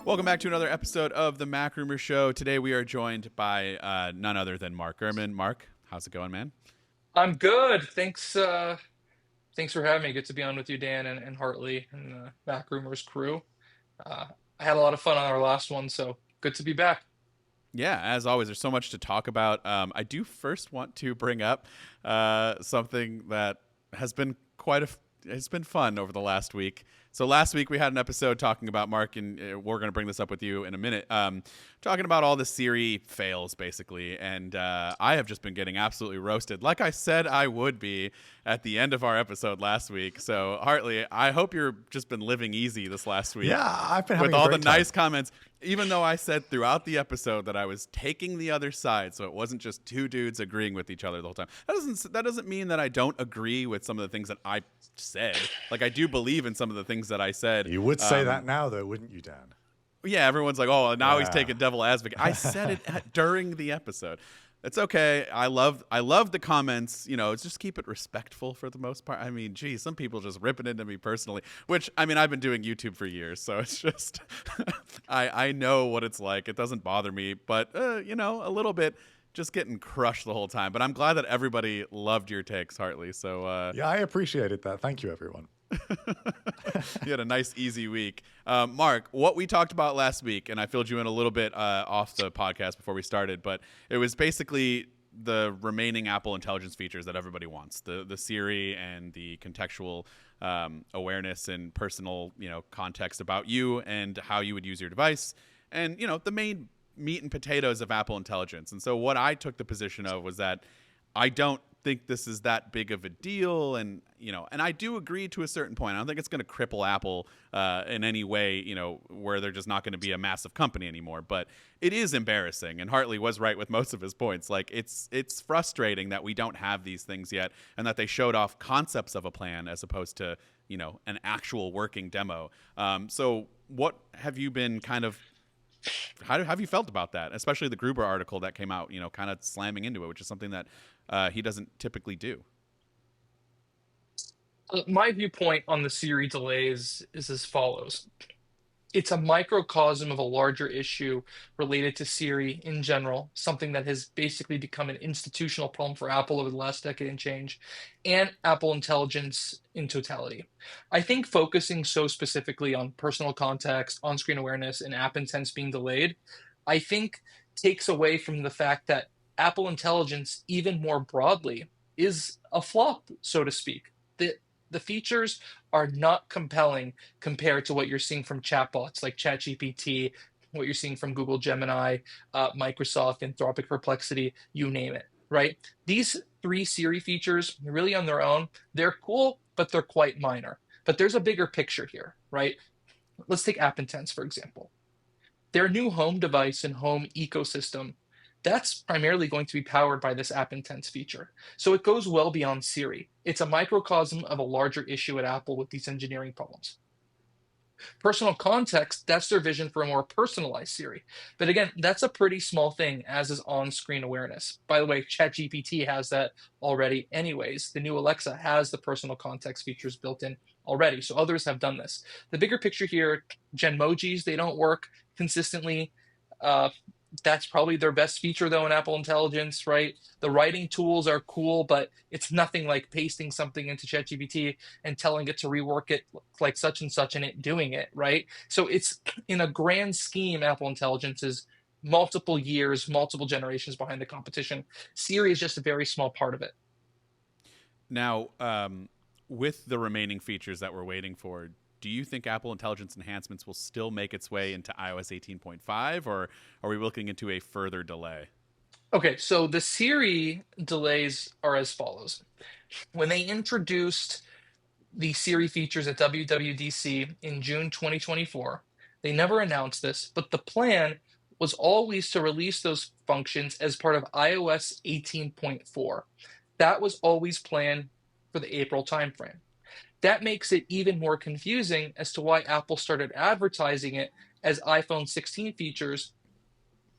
Welcome back to another episode of the MacRumors Show. Today we are joined by none other than Mark Gurman. Mark, how's it going, man? I'm good. Thanks for having me. Good to be on with you, Dan and Hartley and the Back Rumors crew. Uh, I had a lot of fun on our last one, so good to be back. Yeah, as always, there's so much to talk about. I do first want to bring up something that has been it's been fun over the last week. So last week we had an episode talking about Mark, and we're going to bring this up with you in a minute. Talking about all the Siri fails, basically, and I have just been getting absolutely roasted, like I said I would be at the end of our episode last week. So Hartley, I hope you've just been living easy this last week. Yeah, I've been With having a all the great time. nice comments, even though I said throughout the episode that I was taking the other side, so it wasn't just two dudes agreeing with each other the whole time. That doesn't mean that I don't agree with some of the things that I said. Like, I do believe in some of the things that I said. You would say that now, though, wouldn't you, Dan? Yeah, everyone's like, "Oh, now he's Yeah. taking devil advocate." I said it during the episode. It's okay. I love the comments. You know, it's just keep it respectful for the most part. I mean, geez, some people just ripping into me personally. Which, I mean, I've been doing YouTube for years, so it's just I know what it's like. It doesn't bother me, but you know, a little bit. Just getting crushed the whole time. But I'm glad that everybody loved your takes, Hartley. So Yeah, I appreciated that. Thank you, everyone. you had a nice, easy week. Mark, what we talked about last week, and I filled you in a little bit off the podcast before we started, but it was basically the remaining Apple Intelligence features that everybody wants: the Siri and the contextual awareness and personal, context about you and how you would use your device, and the main meat and potatoes of Apple Intelligence. And so what I took the position of was that I don't think this is that big of a deal, and I do agree to a certain point. I don't think it's going to cripple Apple in any way, where they're just not going to be a massive company anymore. But it is embarrassing, and Hartley was right with most of his points. Like, it's frustrating that we don't have these things yet, and that they showed off concepts of a plan as opposed to an actual working demo. So what have you been how have you felt about that, especially the Gruber article that came out, kind of slamming into it, which is something that he doesn't typically do? My viewpoint on the Siri delays is as follows. It's a microcosm of a larger issue related to Siri in general, something that has basically become an institutional problem for Apple over the last decade and change, and Apple Intelligence in totality. I think focusing so specifically on personal context, on-screen awareness, and app intents being delayed, I think takes away from the fact that Apple Intelligence, even more broadly, is a flop, so to speak. The features are not compelling compared to what you're seeing from chatbots like ChatGPT, what you're seeing from Google Gemini, Microsoft, Anthropic Perplexity, you name it, right? These three Siri features, really on their own, they're cool, but they're quite minor. But there's a bigger picture here, right? Let's take App Intents, for example. Their new home device and home ecosystem, that's primarily going to be powered by this App Intents feature. So it goes well beyond Siri. It's a microcosm of a larger issue at Apple with these engineering problems. Personal context, that's their vision for a more personalized Siri. But again, that's a pretty small thing, as is on-screen awareness. By the way, ChatGPT has that already anyways. The new Alexa has the personal context features built in already, so others have done this. The bigger picture here, Genmojis, they don't work consistently. That's probably their best feature, though, in Apple Intelligence, right? The writing tools are cool, but it's nothing like pasting something into ChatGPT and telling it to rework it like such and such and it doing it, right? So it's, in a grand scheme, Apple Intelligence is multiple years, multiple generations behind the competition. Siri is just a very small part of it. Now, with the remaining features that we're waiting for, do you think Apple Intelligence enhancements will still make its way into iOS 18.5, or are we looking into a further delay? Okay, so the Siri delays are as follows. When they introduced the Siri features at WWDC in June 2024. They never announced this, but the plan was always to release those functions as part of iOS 18.4. That was always planned for the April timeframe. That makes it even more confusing as to why Apple started advertising it as iPhone 16 features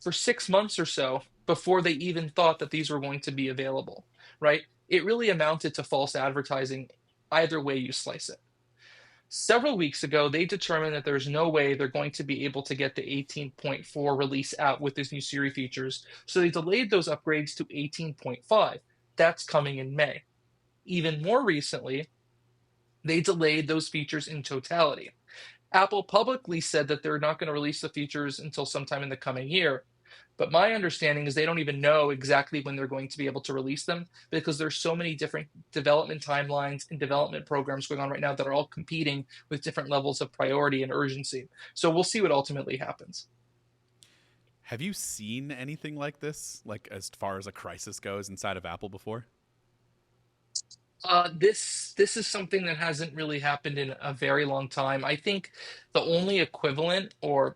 for 6 months or so before they even thought that these were going to be available, right? It really amounted to false advertising either way you slice it. Several weeks ago, they determined that there's no way they're going to be able to get the 18.4 release out with this new Siri features. So they delayed those upgrades to 18.5. That's coming in May. Even more recently, they delayed those features in totality. Apple publicly said that they're not going to release the features until sometime in the coming year. But my understanding is they don't even know exactly when they're going to be able to release them because there's so many different development timelines and development programs going on right now that are all competing with different levels of priority and urgency. So we'll see what ultimately happens. Have you seen anything like this, like as far as a crisis goes inside of Apple before? This is something that hasn't really happened in a very long time. I think the only equivalent or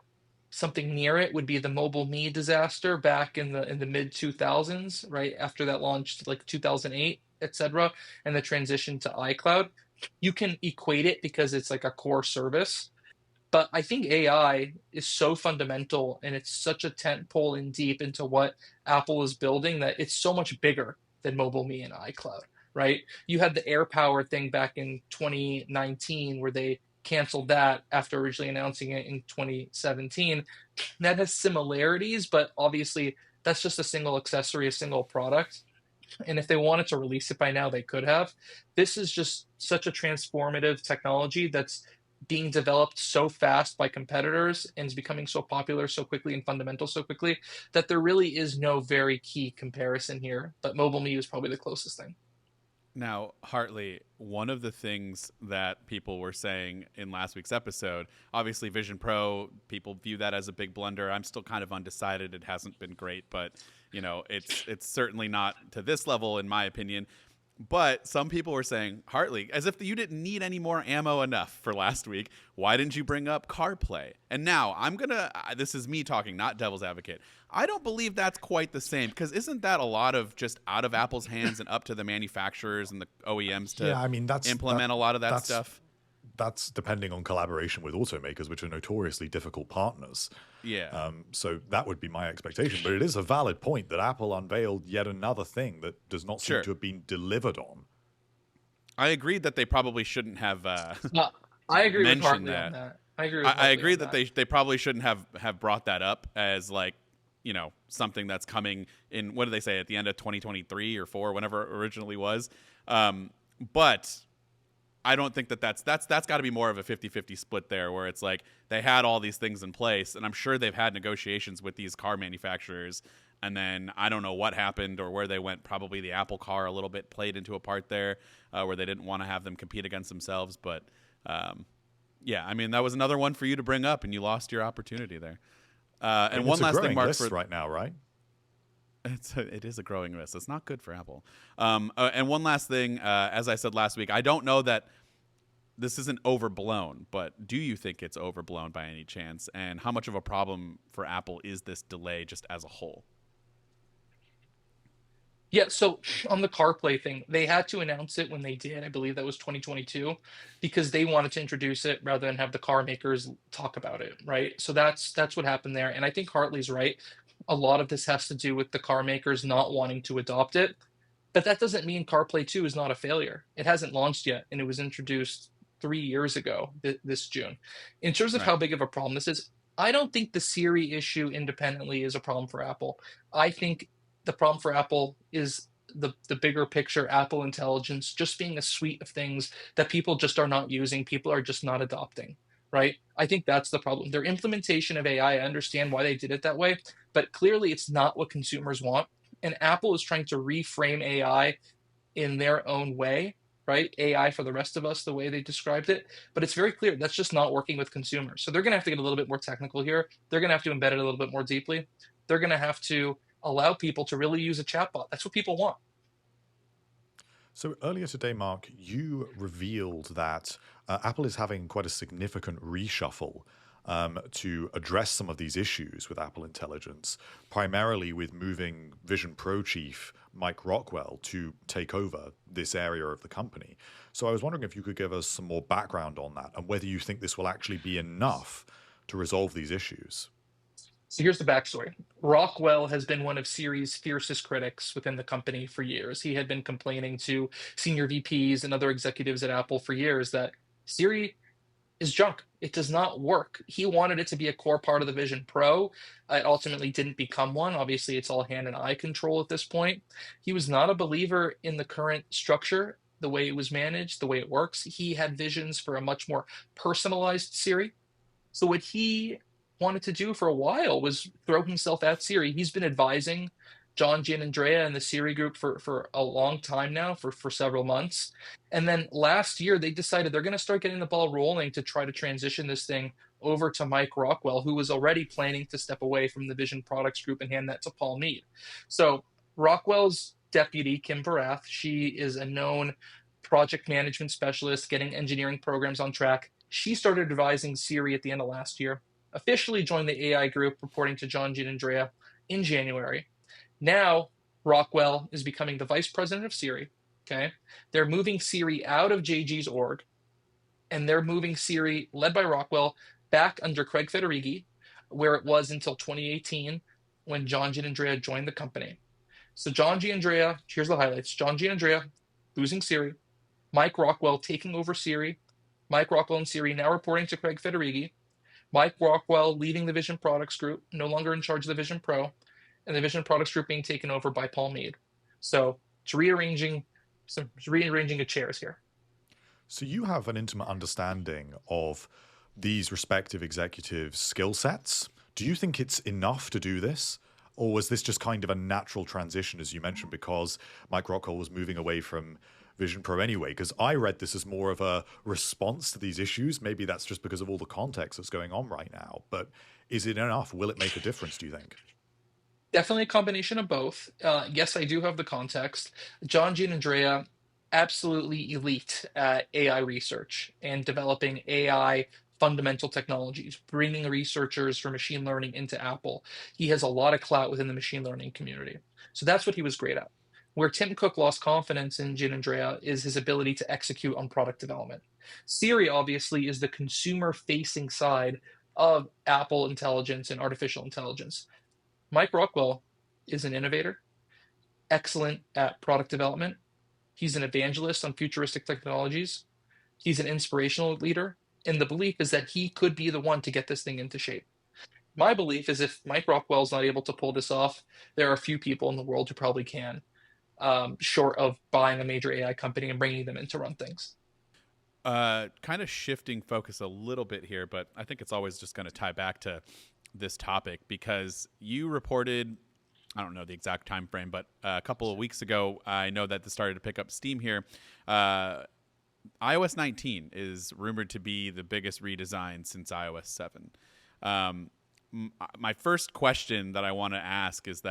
something near it would be the Mobile Me disaster back in the mid 2000s, right after that launched, like 2008, etc., and the transition to iCloud. You can equate it because it's like a core service, but I think AI is so fundamental and it's such a tent pole and deep into what Apple is building that it's so much bigger than Mobile Me and iCloud, right? You had the AirPower thing back in 2019 where they canceled that after originally announcing it in 2017. That has similarities, but obviously that's just a single accessory, a single product. And if they wanted to release it by now, they could have. This is just such a transformative technology that's being developed so fast by competitors and is becoming so popular so quickly and fundamental so quickly that there really is no very key comparison here. But Mobile Me is probably the closest thing. Now, Hartley, one of the things that people were saying in last week's episode, obviously Vision Pro, people view that as a big blunder. I'm still kind of undecided. It hasn't been great, but it's certainly not to this level in my opinion. But some people were saying, Hartley, as if you didn't need any more ammo enough for last week, why didn't you bring up CarPlay? And now this is me talking, not devil's advocate. I don't believe that's quite the same, because isn't that a lot of just out of Apple's hands and up to the manufacturers and the OEMs to implement a lot of that stuff? That's depending on collaboration with automakers, which are notoriously difficult partners. Yeah. So that would be my expectation. But it is a valid point that Apple unveiled yet another thing that does not seem to have been delivered on. I agreed that they probably shouldn't have I agree with mentioned Hartley that. on that. I agree that they probably shouldn't have brought that up as like, something that's coming in, what do they say, at the end of 2023 or 4, whenever it originally was. But I don't think that's got to be more of a 50-50 split there, where it's like they had all these things in place, and I'm sure they've had negotiations with these car manufacturers, and then I don't know what happened or where they went. Probably the Apple Car a little bit played into a part there, where they didn't want to have them compete against themselves. But yeah, I mean, that was another one for you to bring up, and you lost your opportunity there. And one last thing, Mark, right now, right? It is a growing list. It's not good for Apple. And one last thing, as I said last week, I don't know that this isn't overblown, but do you think it's overblown by any chance? And how much of a problem for Apple is this delay just as a whole? Yeah, so on the CarPlay thing, they had to announce it when they did. I believe that was 2022, because they wanted to introduce it rather than have the car makers talk about it, right? So that's what happened there. And I think Hartley's right. A lot of this has to do with the car makers not wanting to adopt it. But that doesn't mean CarPlay 2 is not a failure. It hasn't launched yet, and it was introduced 3 years ago, this June. In terms of Right. how big of a problem this is, I don't think the Siri issue independently is a problem for Apple. I think the problem for Apple is the bigger picture Apple Intelligence just being a suite of things that people just are not using, people are just not adopting, right? I think that's the problem. Their implementation of AI, I understand why they did it that way, but clearly it's not what consumers want. And Apple is trying to reframe AI in their own way, right? AI for the rest of us, the way they described it. But it's very clear that's just not working with consumers. So they're going to have to get a little bit more technical here. They're going to have to embed it a little bit more deeply. They're going to have to allow people to really use a chatbot. That's what people want. So earlier today, Mark, you revealed that Apple is having quite a significant reshuffle to address some of these issues with Apple Intelligence, primarily with moving Vision Pro chief Mike Rockwell to take over this area of the company. So I was wondering if you could give us some more background on that and whether you think this will actually be enough to resolve these issues. So here's the backstory. Rockwell has been one of Siri's fiercest critics within the company for years. He had been complaining to senior VPs and other executives at Apple for years that Siri is junk. It does not work. He wanted it to be a core part of the Vision Pro. It ultimately didn't become one. Obviously, it's all hand and eye control at this point. He was not a believer in the current structure, the way it was managed, the way it works. He had visions for a much more personalized Siri. So what he wanted to do for a while was throw himself at Siri. He's been advising John Giannandrea and the Siri group for a long time now, for several months. And then last year, they decided they're going to start getting the ball rolling to try to transition this thing over to Mike Rockwell, who was already planning to step away from the Vision Products Group and hand that to Paul Mead. So Rockwell's deputy, Kim Barath, she is a known project management specialist, getting engineering programs on track. She started advising Siri at the end of last year, officially joined the AI group, reporting to John Giannandrea in January. Now, Rockwell is becoming the vice president of Siri. Okay, they're moving Siri out of JG's org, and they're moving Siri, led by Rockwell, back under Craig Federighi, where it was until 2018 when John Giannandrea joined the company. So John Giannandrea, here's the highlights. John Giannandrea losing Siri, Mike Rockwell taking over Siri, Mike Rockwell and Siri now reporting to Craig Federighi, Mike Rockwell leading the Vision Products Group, no longer in charge of the Vision Pro, and the Vision Products Group being taken over by Paul Mead. So it's rearranging of chairs here. So you have an intimate understanding of these respective executives' skill sets. Do you think it's enough to do this? Or was this just kind of a natural transition, as you mentioned, because Mike Rockwell was moving away from Vision Pro anyway? Because I read this as more of a response to these issues. Maybe that's just because of all the context that's going on right now. But is it enough? Will it make a difference, do you think? Definitely a combination of both. Yes, I do have the context. John Giannandrea, absolutely elite at AI research and developing AI fundamental technologies, bringing researchers for machine learning into Apple. He has a lot of clout within the machine learning community. So that's what he was great at. Where Tim Cook lost confidence in Giannandrea is his ability to execute on product development. Siri, obviously, is the consumer facing side of Apple Intelligence and artificial intelligence. Mike Rockwell is an innovator, excellent at product development. He's an evangelist on futuristic technologies. He's an inspirational leader. And the belief is that he could be the one to get this thing into shape. My belief is if Mike Rockwell's not able to pull this off, there are a few people in the world who probably can, short of buying a major AI company and bringing them in to run things. Kind of shifting focus a little bit here, but I think it's always just going to tie back to this topic because you reported, I don't know the exact time frame, but a couple of weeks ago, I know that this started to pick up steam here. iOS 19 is rumored to be the biggest redesign since iOS 7. My first question that I want to ask is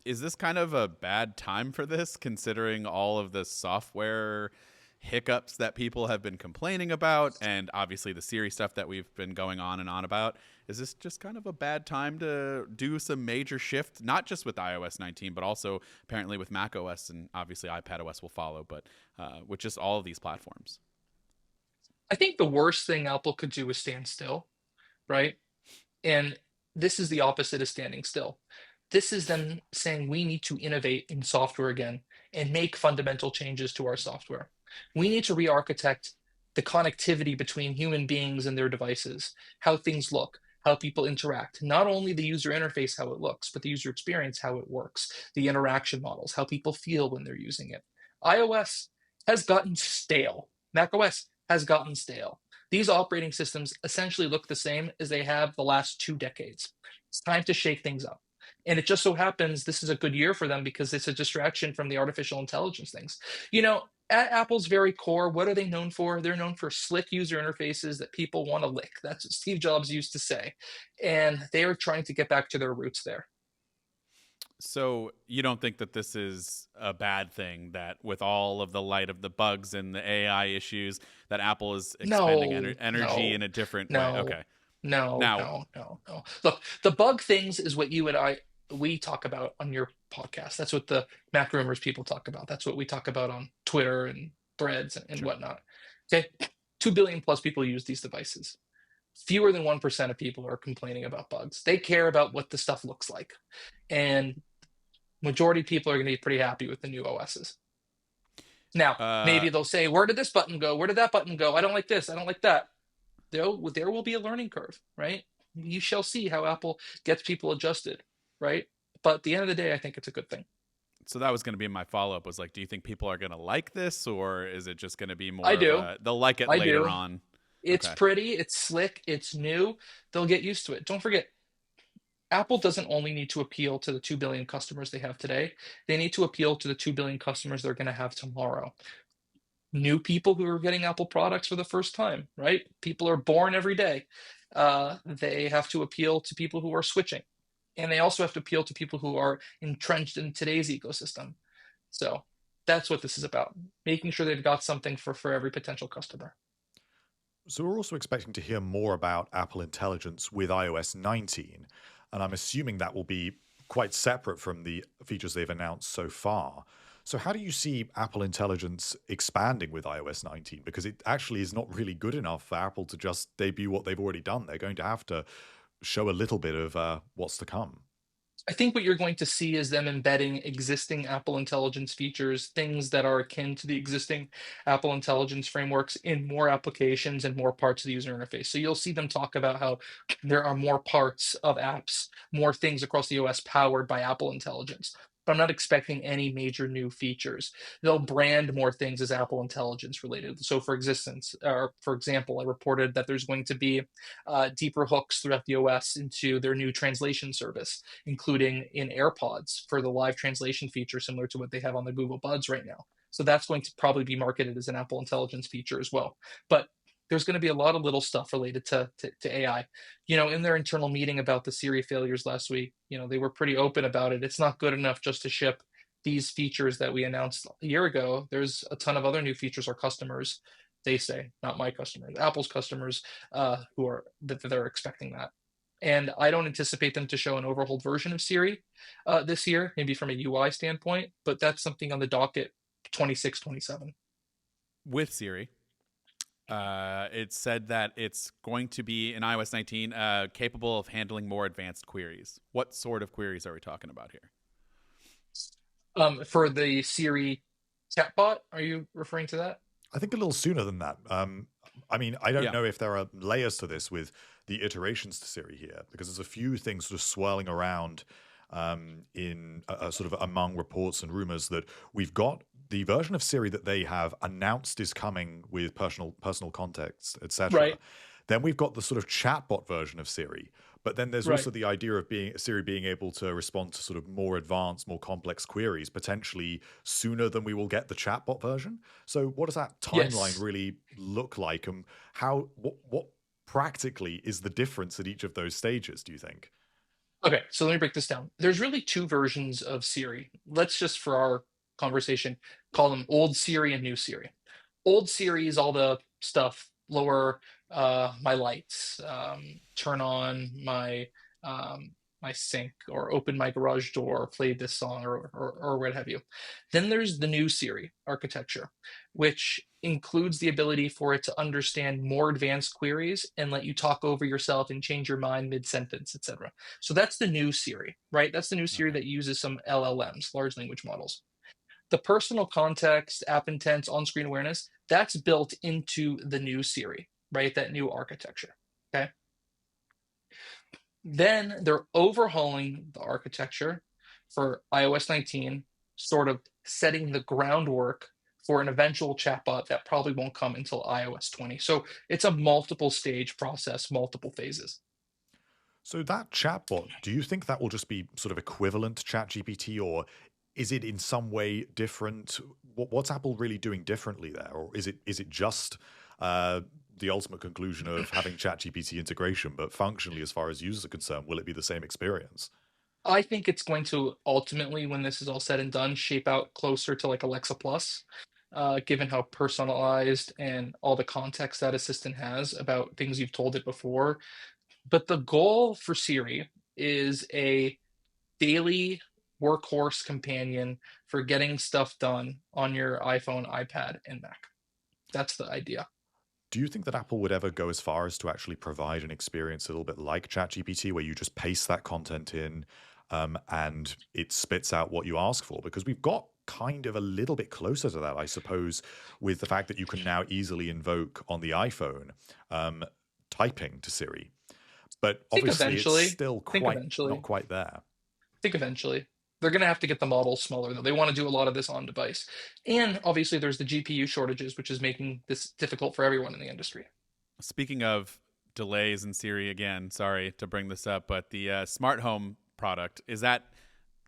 this kind of a bad time for this, considering all of the software hiccups that people have been complaining about, and obviously the Siri stuff that we've been going on and on about? Is this just kind of a bad time to do some major shift, not just with iOS 19, but also apparently with macOS, and obviously iPadOS will follow, but with just all of these platforms? I think the worst thing Apple could do is stand still, right? And this is the opposite of standing still. This is them saying we need to innovate in software again and make fundamental changes to our software. We need to re-architect the connectivity between human beings and their devices, how things look, how people interact, not only the user interface, how it looks, but the user experience, how it works, the interaction models, how people feel when they're using it. iOS has gotten stale. macOS has gotten stale. These operating systems essentially look the same as they have the last 2 decades. It's time to shake things up. And it just so happens this is a good year for them because it's a distraction from the artificial intelligence things. At Apple's very core, what are they known for? They're known for slick user interfaces that people want to lick. That's what Steve Jobs used to say. And they are trying to get back to their roots there. So you don't think that this is a bad thing, that with all of the light of the bugs and the AI issues, that Apple is expending energy in a different way? Okay. No. Look, the bug things is what you and we talk about on your podcast. That's what the MacRumors people talk about. That's what we talk about on Twitter and Threads and whatnot. Okay, 2 billion plus people use these devices. Fewer than 1% of people are complaining about bugs. They care about what the stuff looks like. And majority of people are going to be pretty happy with the new OSs. Now, maybe they'll say, where did this button go? Where did that button go? I don't like this. I don't like that. there will be a learning curve, right? You shall see how Apple gets people adjusted, right? But at the end of the day, I think it's a good thing. So that was going to be my follow-up, was like, do you think people are going to like this, or is it just going to be I more of do. a they'll like it I later do. on? It's Okay. pretty, it's slick, it's new. They'll get used to it. Don't forget, Apple doesn't only need to appeal to the 2 billion customers they have today, they need to appeal to the 2 billion customers they're going to have tomorrow. New people who are getting Apple products for the first time, right? People are born every day. They have to appeal to people who are switching. And they also have to appeal to people who are entrenched in today's ecosystem. So that's what this is about, making sure they've got something for every potential customer. So we're also expecting to hear more about Apple Intelligence with iOS 19, and I'm assuming that will be quite separate from the features they've announced so far. So how do you see Apple Intelligence expanding with iOS 19? Because it actually is not really good enough for Apple to just debut what they've already done. They're going to have to show a little bit of what's to come. I think what you're going to see is them embedding existing Apple Intelligence features, things that are akin to the existing Apple Intelligence frameworks in more applications and more parts of the user interface. So you'll see them talk about how there are more parts of apps, more things across the OS powered by Apple Intelligence. But I'm not expecting any major new features. They'll brand more things as Apple Intelligence related. So for example, I reported that there's going to be deeper hooks throughout the OS into their new translation service, including in AirPods for the live translation feature, similar to what they have on the Google Buds right now. So that's going to probably be marketed as an Apple Intelligence feature as well. But there's going to be a lot of little stuff related to AI. In their internal meeting about the Siri failures last week, they were pretty open about it. It's not good enough just to ship these features that we announced a year ago. There's a ton of other new features our customers, they say, not my customers, Apple's customers, that they're expecting that. And I don't anticipate them to show an overhauled version of Siri this year, maybe from a UI standpoint, but that's something on the docket 26, 27. With Siri, it said that it's going to be in iOS 19 capable of handling more advanced queries. What sort of queries are we talking about here? For the Siri chatbot, are you referring to that? I think a little sooner than that. I don't Yeah. know if there are layers to this with the iterations to Siri here, because there's a few things sort of swirling around in sort of among reports and rumors that we've got the version of Siri that they have announced is coming with personal context, etc. Right. Then we've got the sort of chatbot version of Siri, but then there's Right. also the idea of Siri being able to respond to sort of more advanced, more complex queries potentially sooner than we will get the chatbot version. So what does that timeline Yes. really look like, and what practically is the difference at each of those stages, do you think? Okay, so let me break this down. There's really two versions of Siri. Let's just, for our conversation, call them old Siri and new Siri. Old Siri is all the stuff: lower my lights, turn on my sink, or open my garage door, play this song, or what have you. Then there's the new Siri architecture, which includes the ability for it to understand more advanced queries and let you talk over yourself and change your mind mid-sentence, etc. So that's the new Siri, right? That's the new Siri Okay. that uses some LLMs, large language models. The personal context, app intents, on-screen awareness, that's built into the new Siri, right? That new architecture. Okay. Then they're overhauling the architecture for iOS 19, sort of setting the groundwork for an eventual chatbot that probably won't come until iOS 20. So it's a multiple stage process, multiple phases. So that chatbot, do you think that will just be sort of equivalent to ChatGPT, or is it in some way different? What's Apple really doing differently there, or is it just the ultimate conclusion of having ChatGPT integration, but functionally, as far as users are concerned, will it be the same experience? I think it's going to ultimately, when this is all said and done, shape out closer to like Alexa Plus, given how personalized and all the context that assistant has about things you've told it before. But the goal for Siri is a daily workhorse companion for getting stuff done on your iPhone, iPad, and Mac. That's the idea. Do you think that Apple would ever go as far as to actually provide an experience a little bit like ChatGPT, where you just paste that content in and it spits out what you ask for? Because we've got kind of a little bit closer to that, I suppose, with the fact that you can now easily invoke on the iPhone typing to Siri. But I think obviously, it's eventually. still I think not eventually. quite there. I think eventually. They're going to have to get the models smaller, though. They want to do a lot of this on device. And obviously, there's the GPU shortages, which is making this difficult for everyone in the industry. Speaking of delays in Siri, again, sorry to bring this up, but the smart home product, is that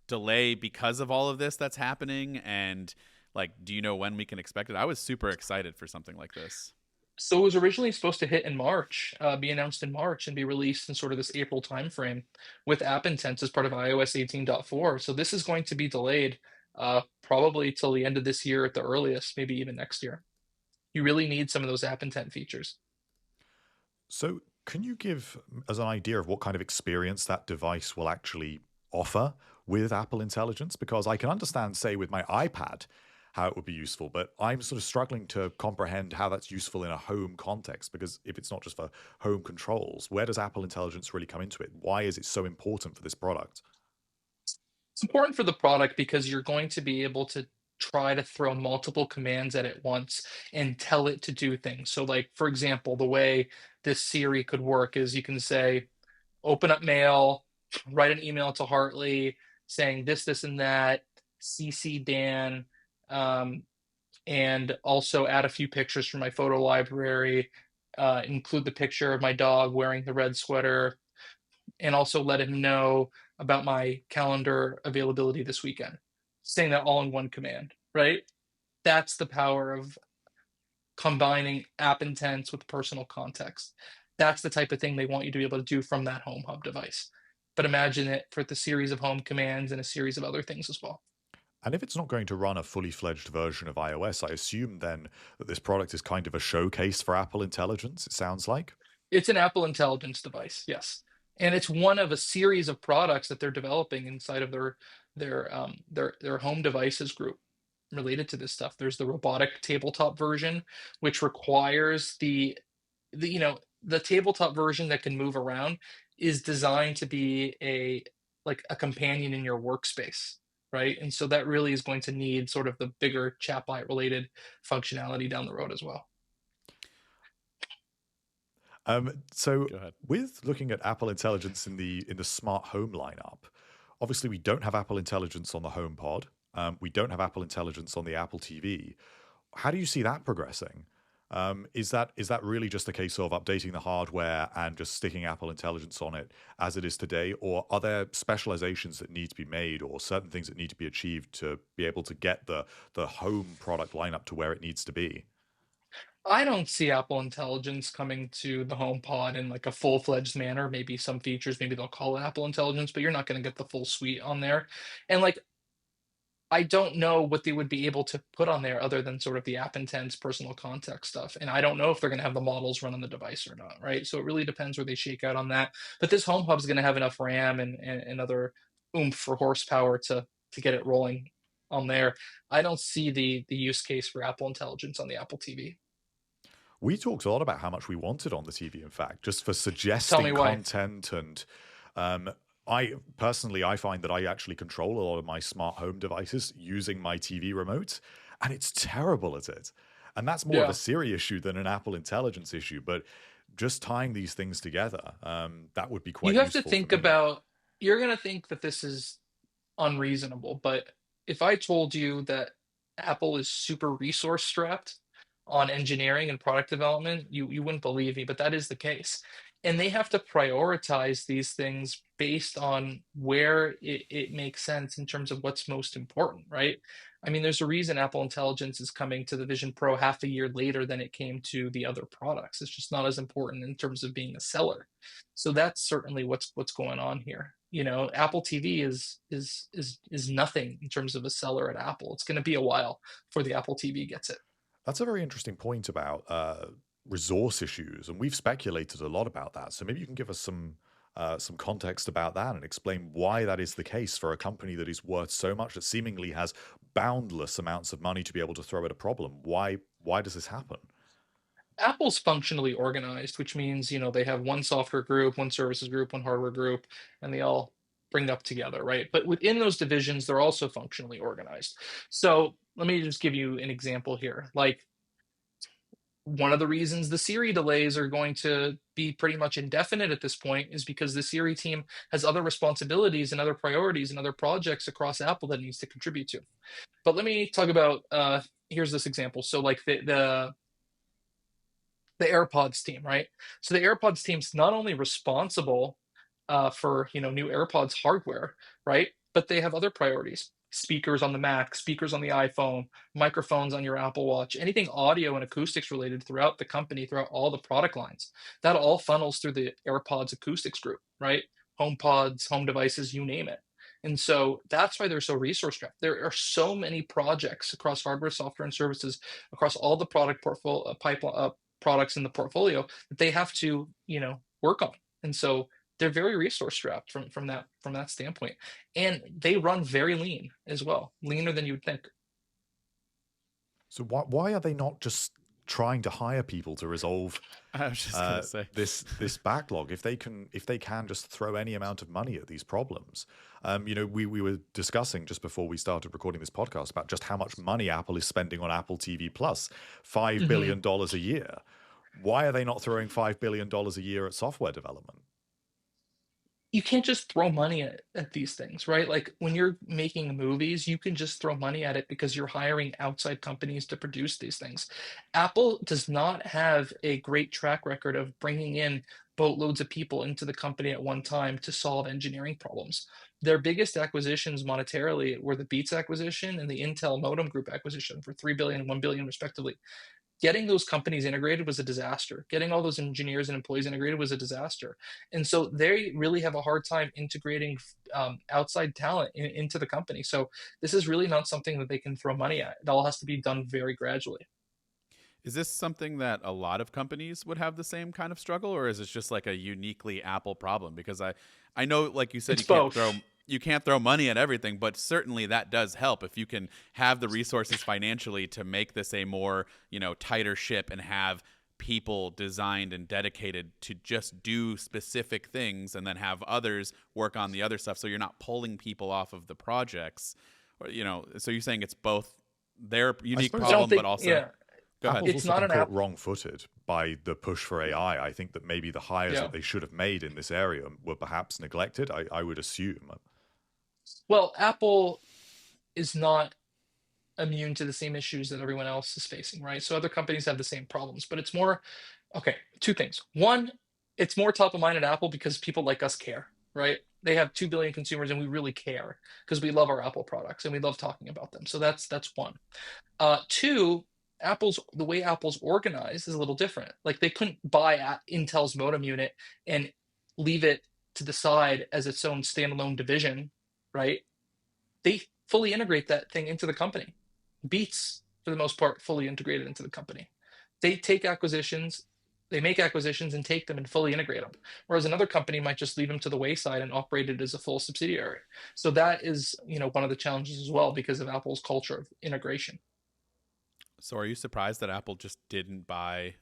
delay because of all of this that's happening? And like, do you know when we can expect it? I was super excited for something like this. So it was originally supposed to hit in March, be announced in March, and be released in sort of this April timeframe with App Intents as part of iOS 18.4. So this is going to be delayed probably till the end of this year at the earliest, maybe even next year. You really need some of those App Intent features. So, can you give us an idea of what kind of experience that device will actually offer with Apple Intelligence? Because I can understand, say, with my iPad, how it would be useful, but I'm sort of struggling to comprehend how that's useful in a home context. Because if it's not just for home controls, where does Apple Intelligence really come into it? Why is it so important for this product? It's important for the product because you're going to be able to try to throw multiple commands at it once and tell it to do things. So, like, for example, the way this Siri could work is you can say, open up mail, write an email to Hartley saying this, and that, CC Dan, um, and also add a few pictures from my photo library, include the picture of my dog wearing the red sweater, and also let him know about my calendar availability this weekend. Saying that all in one command, right? That's the power of combining app intents with personal context. That's the type of thing they want you to be able to do from that home hub device. But imagine it for the series of home commands and a series of other things as well. And if it's not going to run a fully fledged version of iOS, I assume then that this product is kind of a showcase for Apple Intelligence, it sounds like. It's an Apple Intelligence device, yes, and it's one of a series of products that they're developing inside of their home devices group related to this stuff. There's the robotic tabletop version, which requires the tabletop version that can move around is designed to be a companion in your workspace, right? And so that really is going to need sort of the bigger chatbot related functionality down the road as well. So Go ahead. with looking at Apple Intelligence in the smart home lineup, obviously we don't have Apple Intelligence on the HomePod. We don't have Apple Intelligence on the Apple TV. How do you see that progressing? Is that really just a case of updating the hardware and just sticking Apple Intelligence on it as it is today, or are there specializations that need to be made or certain things that need to be achieved to be able to get the home product lineup to where it needs to be? I don't see Apple Intelligence coming to the HomePod in like a full-fledged manner. Maybe some features, maybe they'll call it Apple Intelligence, but you're not going to get the full suite on there. And like, I don't know what they would be able to put on there other than sort of the app intents, personal context stuff. And I don't know if they're going to have the models run on the device or not, right? So it really depends where they shake out on that. But this Home Hub is going to have enough RAM and other oomph for horsepower to get it rolling on there. I don't see the use case for Apple Intelligence on the Apple TV. We talked a lot about how much we wanted on the TV, in fact, just for Tell me suggesting why. content. And I personally, I find that I actually control a lot of my smart home devices using my TV remote, and it's terrible at it. And that's more of a Yeah. Siri issue than an Apple Intelligence issue. But just tying these things together, that would be quite You have to useful for think me. about, you're going to think that this is unreasonable, but if I told you that Apple is super resource strapped on engineering and product development, you wouldn't believe me, but that is the case. And they have to prioritize these things based on where it makes sense in terms of what's most important, right? I mean, there's a reason Apple Intelligence is coming to the Vision Pro half a year later than it came to the other products. It's just not as important in terms of being a seller. So that's certainly what's going on here. You know, Apple TV is nothing in terms of a seller at Apple. It's going to be a while before the Apple TV gets it. That's a very interesting point about resource issues, and we've speculated a lot about that. So maybe you can give us some context about that and explain why that is the case for a company that is worth so much, that seemingly has boundless amounts of money to be able to throw at a problem. Why does this happen? Apple's functionally organized, which means, they have one software group, one services group, one hardware group, and they all bring up together, right? But within those divisions, they're also functionally organized. So let me just give you an example here. Like One of the reasons the Siri delays are going to be pretty much indefinite at this point is because the Siri team has other responsibilities and other priorities and other projects across Apple that it needs to contribute to. But let me talk about here's this example. So like the AirPods team, right? So the AirPods team's not only responsible for new AirPods hardware, right? But they have other priorities: speakers on the Mac, speakers on the iPhone, microphones on your Apple Watch, anything audio and acoustics related throughout the company, throughout all the product lines. That all funnels through the AirPods acoustics group, right? HomePods, home devices, you name it. And so that's why they're so resource strapped. There are so many projects across hardware, software, and services across all the product portfolio pipeline products in the portfolio that they have to work on. And so they're very resource strapped from that standpoint, and they run very lean as well, leaner than you would think. So why are they not just trying to hire people to resolve I was just gonna say. this backlog? If they can just throw any amount of money at these problems. We were discussing just before we started recording this podcast about just how much money Apple is spending on Apple TV Plus, $5 billion a year. Why are they not throwing $5 billion a year at software development? You can't just throw money at these things, right? Like when you're making movies, you can just throw money at it because you're hiring outside companies to produce these things. Apple does not have a great track record of bringing in boatloads of people into the company at one time to solve engineering problems. Their biggest acquisitions monetarily were the Beats acquisition and the Intel Modem Group acquisition for 3 billion and 1 billion respectively. Getting those companies integrated was a disaster. Getting all those engineers and employees integrated was a disaster. And so they really have a hard time integrating outside talent into the company. So this is really not something that they can throw money at. It all has to be done very gradually. Is this something that a lot of companies would have the same kind of struggle, or is it just like a uniquely Apple problem? Because I know, like you said, It's both. You can't throw money at everything, but certainly that does help if you can have the resources financially to make this a more, tighter ship and have people designed and dedicated to just do specific things and then have others work on the other stuff. So you're not pulling people off of the projects, so you're saying it's both their unique problem, but also. Yeah. Go ahead. Apple's It's also not been an caught app. wrong-footed by the push for AI. I think that maybe the hires Yeah. that they should have made in this area were perhaps neglected, I would assume. Well, Apple is not immune to the same issues that everyone else is facing, right? So other companies have the same problems, but it's more, okay, two things. One, it's more top of mind at Apple because people like us care, right? They have 2 billion consumers and we really care because we love our Apple products and we love talking about them. So that's one. Two, the way Apple's organized is a little different. Like they couldn't buy Intel's modem unit and leave it to the side as its own standalone division, right? They fully integrate that thing into the company. Beats, for the most part, fully integrated into the company. They make acquisitions and take them and fully integrate them. Whereas another company might just leave them to the wayside and operate it as a full subsidiary. So that is, one of the challenges as well because of Apple's culture of integration. So are you surprised that Apple just didn't buy,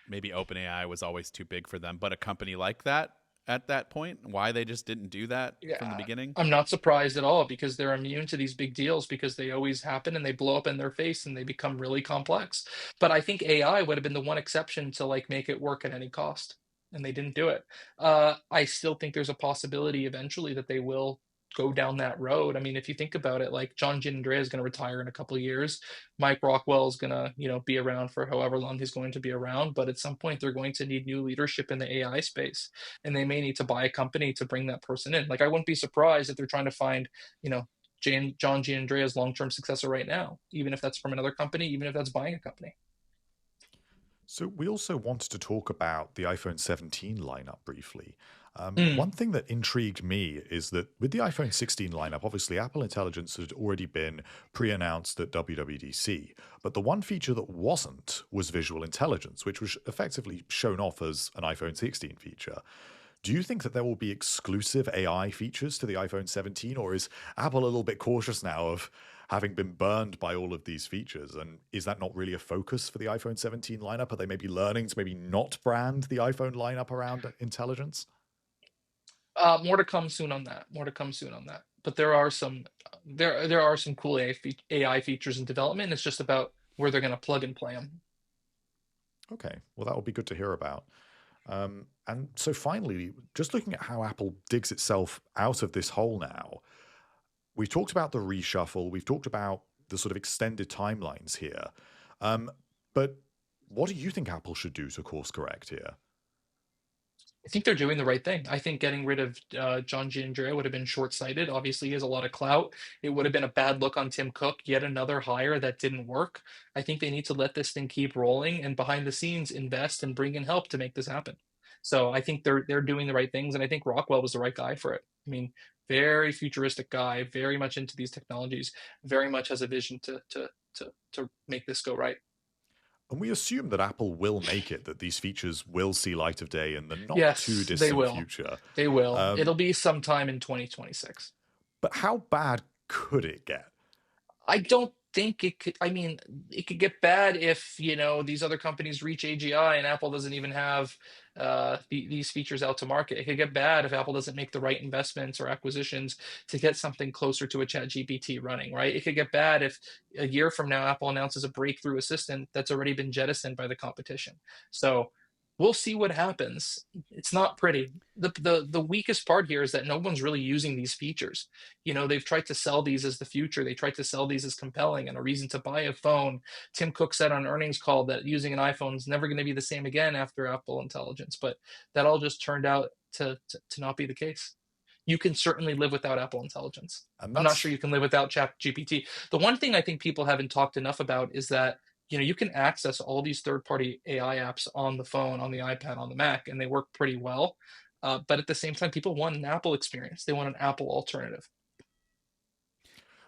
maybe OpenAI was always too big for them, but a company like that at that point, why they just didn't do that from the beginning? I'm not surprised at all because they're immune to these big deals because they always happen and they blow up in their face and they become really complex. But I think AI would have been the one exception to like make it work at any cost, and they didn't do it. I still think there's a possibility eventually that they will go down that road. I mean, if you think about it, like John Giannandrea is going to retire in a couple of years. Mike Rockwell is going to, be around for however long he's going to be around. But at some point, they're going to need new leadership in the AI space, and they may need to buy a company to bring that person in. Like, I wouldn't be surprised if they're trying to find, John Giannandrea's long-term successor right now, even if that's from another company, even if that's buying a company. So we also wanted to talk about the iPhone 17 lineup briefly. Mm. One thing that intrigued me is that with the iPhone 16 lineup, obviously Apple Intelligence had already been pre-announced at WWDC, but the one feature that wasn't was visual intelligence, which was effectively shown off as an iPhone 16 feature. Do you think that there will be exclusive AI features to the iPhone 17, or is Apple a little bit cautious now of having been burned by all of these features? And is that not really a focus for the iPhone 17 lineup? Are they maybe learning to maybe not brand the iPhone lineup around intelligence? More to come soon on that. But there are some cool AI features in development. It's just about where they're going to plug and play them. Okay, well, that will be good to hear about. And so finally, just looking at how Apple digs itself out of this hole now, we've talked about the reshuffle, we've talked about the sort of extended timelines here. But what do you think Apple should do to course correct here? I think they're doing the right thing. I think getting rid of John Giannandrea would have been short-sighted. Obviously, he has a lot of clout. It would have been a bad look on Tim Cook, yet another hire that didn't work. I think they need to let this thing keep rolling and behind the scenes invest and bring in help to make this happen. So I think they're doing the right things, and I think Rockwell was the right guy for it. I mean, very futuristic guy, very much into these technologies, very much has a vision to make this go right. And we assume that Apple will make it, that these features will see light of day in the not too Yes, they distant will. future. They will. Um, It'll be sometime in 2026. but how bad could it get? I don't think it could. I mean, it could get bad if, these other companies reach AGI and Apple doesn't even have these features out to market. It could get bad if Apple doesn't make the right investments or acquisitions to get something closer to a Chat GPT running, right? It could get bad if a year from now Apple announces a breakthrough assistant that's already been jettisoned by the competition. So we'll see what happens. It's not pretty. The weakest part here is that no one's really using these features. They've tried to sell these as the future. They tried to sell these as compelling and a reason to buy a phone. Tim Cook said on earnings call that using an iPhone is never going to be the same again after Apple Intelligence, but that all just turned out to not be the case. You can certainly live without Apple Intelligence. And I'm not that's sure you can live without Chat GPT. The one thing I think people haven't talked enough about is that you can access all these third-party AI apps on the phone, on the iPad, on the Mac, and they work pretty well. But at the same time, people want an Apple experience. They want an Apple alternative.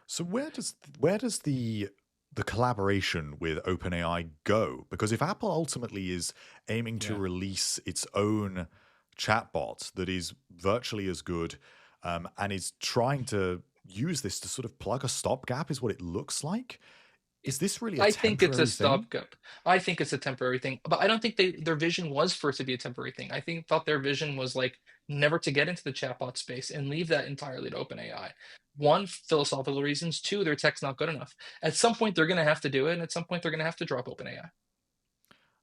so. Where does the collaboration with OpenAI go? Because if Apple ultimately is aiming to Yeah. release its own chatbot that is virtually as good, and is trying to use this to sort of plug a stopgap, is what it looks like. Is this really a I think it's a temporary thing? stopgap. I think it's a temporary thing, but I don't think their vision was for it to be a temporary thing. I thought their vision was like never to get into the chatbot space and leave that entirely to OpenAI. One, philosophical reasons. Two, their tech's not good enough. At some point, they're going to have to do it, and at some point, they're going to have to drop OpenAI.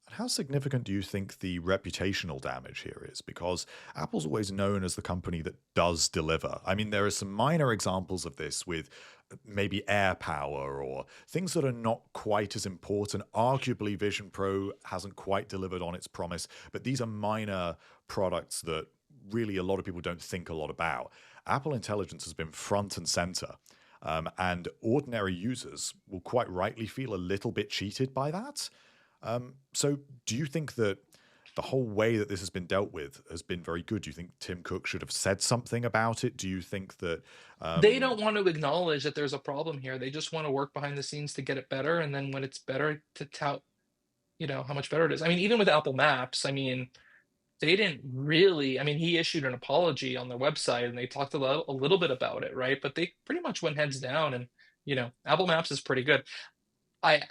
And how significant do you think the reputational damage here is? Because Apple's always known as the company that does deliver. I mean, there are some minor examples of this with maybe Air Power or things that are not quite as important. Arguably, Vision Pro hasn't quite delivered on its promise, but these are minor products that really a lot of people don't think a lot about. Apple Intelligence has been front and center. And ordinary users will quite rightly feel a little bit cheated by that. So do you think that the whole way that this has been dealt with has been very good? Do you think Tim Cook should have said something about it? Do you think that They don't want to acknowledge that there's a problem here. They just want to work behind the scenes to get it better, and then when it's better, to tout, how much better it is. I mean, even with Apple Maps, I mean, they didn't really. I mean, he issued an apology on their website, and they talked a little bit about it, right? But they pretty much went heads down, and Apple Maps is pretty good. I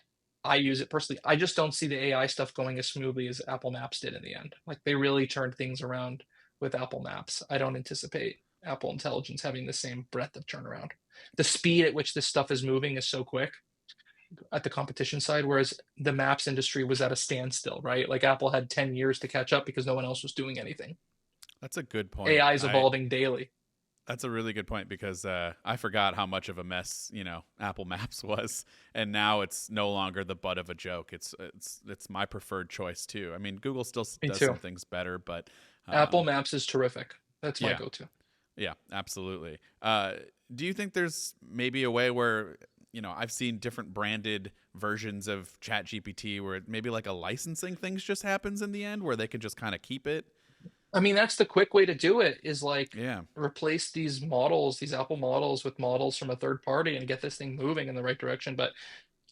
I use it personally. I just don't see the AI stuff going as smoothly as Apple Maps did in the end. Like they really turned things around with Apple Maps. I don't anticipate Apple Intelligence having the same breadth of turnaround. The speed at which this stuff is moving is so quick at the competition side, whereas the maps industry was at a standstill, right? Like Apple had 10 years to catch up because no one else was doing anything. That's a good point. AI is evolving daily. That's a really good point because I forgot how much of a mess Apple Maps was, and now it's no longer the butt of a joke. It's my preferred choice too. I mean, Google still does some things better, but Apple Maps is terrific. That's my go-to. Yeah, absolutely. Do you think there's maybe a way where I've seen different branded versions of ChatGPT where maybe like a licensing thing just happens in the end where they can just kind of keep it? I mean, that's the quick way to do it is like replace these models, these Apple models with models from a third party and get this thing moving in the right direction. But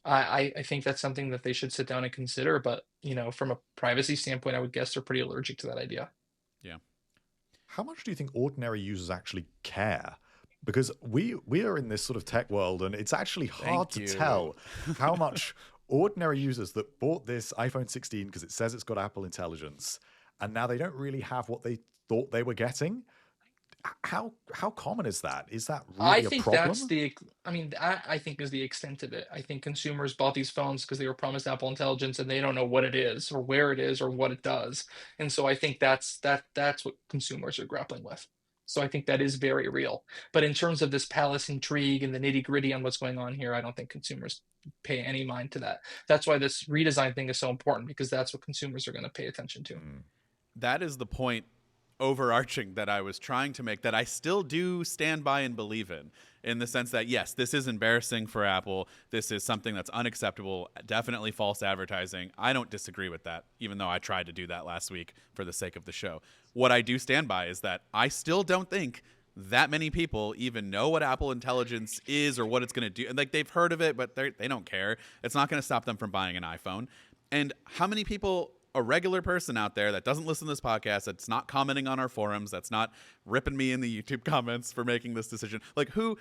I think that's something that they should sit down and consider. But, from a privacy standpoint, I would guess they're pretty allergic to that idea. Yeah. How much do you think ordinary users actually care? Because we are in this sort of tech world, and it's actually hard to tell how much ordinary users that bought this iPhone 16 because it says it's got Apple Intelligence, and now they don't really have what they thought they were getting. how common is that? Is that I really a think problem? I think is the extent of it. I think consumers bought these phones because they were promised Apple Intelligence and they don't know what it is or where it is or what it does. And so I think that's what consumers are grappling with. So I think that is very real. But in terms of this palace intrigue and the nitty-gritty on what's going on here, I don't think consumers pay any mind to that. That's why this redesign thing is so important, because that's what consumers are going to pay attention to. That is the point overarching that I was trying to make, that I still do stand by and believe in the sense that, yes, this is embarrassing for Apple. This is something that's unacceptable, definitely false advertising. I don't disagree with that, even though I tried to do that last week for the sake of the show. What I do stand by is that I still don't think that many people even know what Apple Intelligence is or what it's going to do. And like, they've heard of it, but they don't care. It's not going to stop them from buying an iPhone. And how many people, a regular person out there that doesn't listen to this podcast, that's not commenting on our forums, that's not ripping me in the YouTube comments for making this decision, like who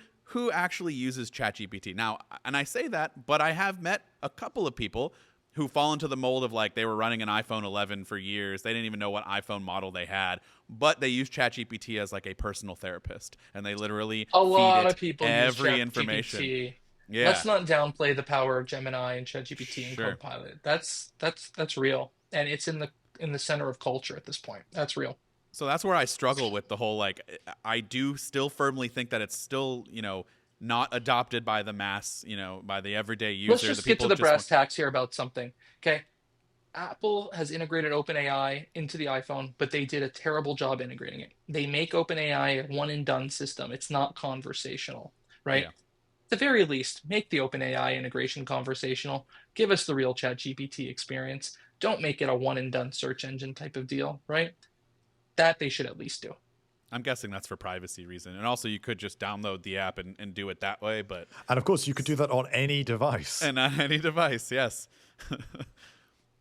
actually uses ChatGPT? Now, and I say that, but I have met a couple of people who fall into the mold of, like, they were running an iPhone 11 for years. They didn't even know what iPhone model they had, but they use ChatGPT as like a personal therapist, and they literally A lot feed it of people every use information. ChatGPT. Yeah, Let's not downplay the power of Gemini and ChatGPT and sure. Copilot. That's real, and it's in the center of culture at this point. That's real. So that's where I struggle with the whole, like, I do still firmly think that it's still, not adopted by the mass, by the everyday user. Let's just the get to people the just brass tacks here about something. Okay. Apple has integrated OpenAI into the iPhone, but they did a terrible job integrating it. They make OpenAI a one and done system. It's not conversational, right? Yeah. At the very least, make the OpenAI integration conversational. Give us the real ChatGPT experience. Don't make it a one and done search engine type of deal, right? That they should at least do. I'm guessing that's for privacy reason. And also, you could just download the app and do it that way. But And of course, you could do that on any device. And on any device, yes.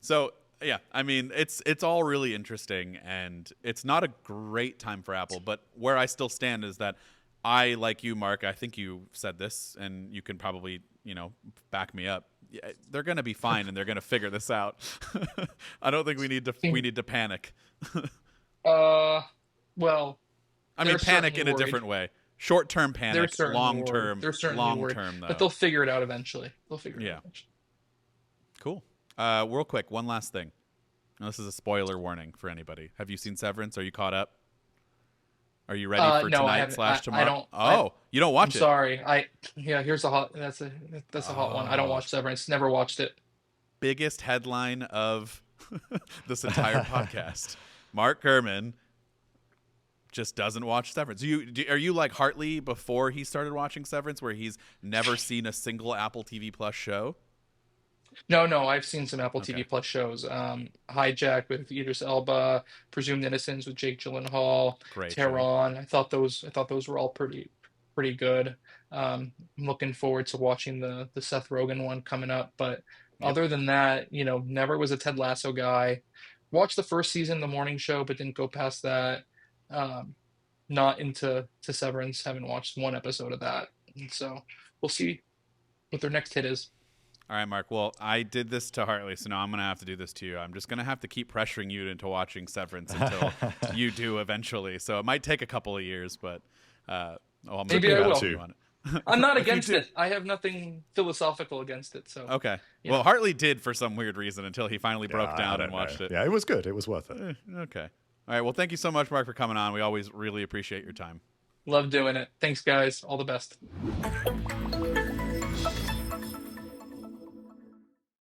So, yeah, I mean, it's all really interesting, and it's not a great time for Apple. But where I still stand is that I, like you, Mark, I think you said this, and you can probably, back me up. Yeah, they're going to be fine, and they're going to figure this out. I don't think we need to panic. Well, I mean, panic in a different way. Short-term panic, long-term, they're certainly long-term, though. but they'll figure it out eventually. Yeah. Cool. Real quick, one last thing. Now, this is a spoiler warning for anybody. Have you seen Severance? Are you caught up? Are you ready for no, tonight/tomorrow? I don't. You don't watch it? Sorry. Here's that's a hot one. I don't watch Severance. Never watched it. Biggest headline of this entire podcast. Mark Gurman just doesn't watch Severance. Are you like Hartley before he started watching Severance, where he's never seen a single Apple TV Plus show? No, I've seen some Apple TV Plus shows. Hijack with Idris Elba, Presumed Innocence with Jake Gyllenhaal, Great Tehran. I thought those were all pretty good. I'm looking forward to watching the Seth Rogen one coming up. But other than that, never was a Ted Lasso guy. Watched the first season of The Morning Show, but didn't go past that. Not into Severance. Haven't watched one episode of that. And so we'll see what their next hit is. All right, Mark. Well, I did this to Hartley, so now I'm going to have to do this to you. I'm just going to have to keep pressuring you into watching Severance until you do eventually. So it might take a couple of years, but maybe I will. I'm not If you against it. I have nothing philosophical against it. So okay. Yeah. Well, Hartley did for some weird reason until he finally broke down and watched it. Yeah, it was good. It was worth it. Okay. All right. Well, thank you so much, Mark, for coming on. We always really appreciate your time. Love doing it. Thanks, guys. All the best.